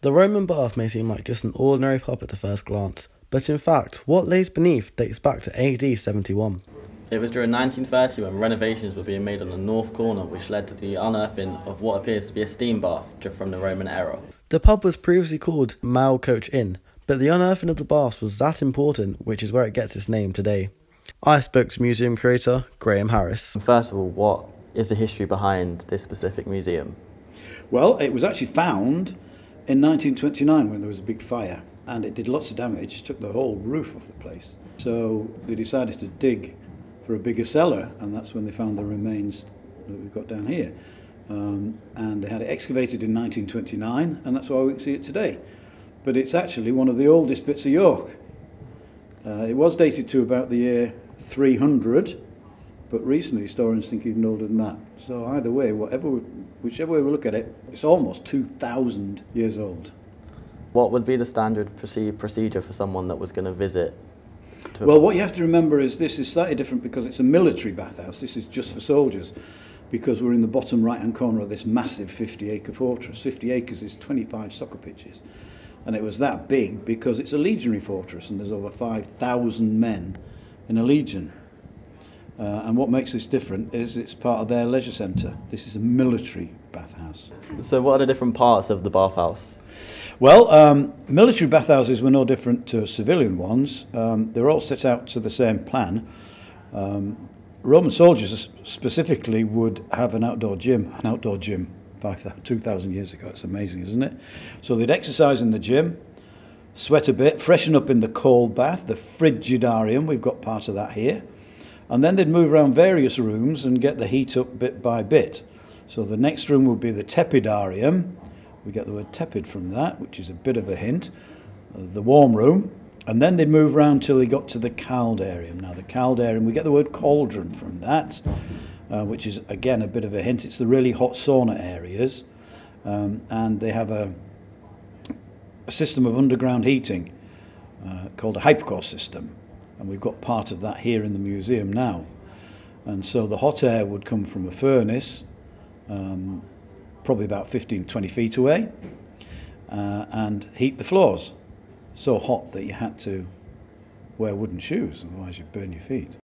The Roman bath may seem like just an ordinary pub at a first glance, but in fact, what lays beneath dates back to AD 71. It was during 1930 when renovations were being made on the north corner, which led to the unearthing of what appears to be a steam bath from the Roman era. The pub was previously called Mile Coach Inn, but the unearthing of the baths was that important, which is where it gets its name today. I spoke to museum curator Graham Harris. First of all, what is the history behind this specific museum? Well, it was actually found in 1929 when there was a big fire, and it did lots of damage, took the whole roof off the place. So they decided to dig for a bigger cellar, and that's when they found the remains that we've got down here. And they had it excavated in 1929, and that's why we can see it today. But it's actually one of the oldest bits of York. It was dated to about the year 300, but recently historians think even older than that. So either way, whichever way we look at it, it's almost 2,000 years old. What would be the standard procedure for someone that was going to visit? Well, what you have to remember is this is slightly different because it's a military bathhouse. This is just for soldiers, because we're in the bottom right-hand corner of this massive 50-acre fortress. 50 acres is 25 soccer pitches. And it was that big because it's a legionary fortress, and there's over 5,000 men in a legion. And what makes this different is it's part of their leisure centre. This is a military bathhouse. So what are the different parts of the bathhouse? Well, military bathhouses were no different to civilian ones. They're all set out to the same plan. Roman soldiers specifically would have an outdoor gym 2,000 years ago. It's amazing, isn't it? So they'd exercise in the gym, sweat a bit, freshen up in the cold bath, the frigidarium. We've got part of that here. And then they'd move around various rooms and get the heat up bit by bit. So the next room would be the tepidarium. We get the word tepid from that, which is a bit of a hint. The warm room. And then they'd move around till they got to the caldarium. Now the caldarium, we get the word cauldron from that, which is again a bit of a hint. It's the really hot sauna areas. And they have a system of underground heating called a hypocauste system. And we've got part of that here in the museum now. And so the hot air would come from a furnace, probably about 15, 20 feet away, and heat the floors. So hot that you had to wear wooden shoes, otherwise you'd burn your feet.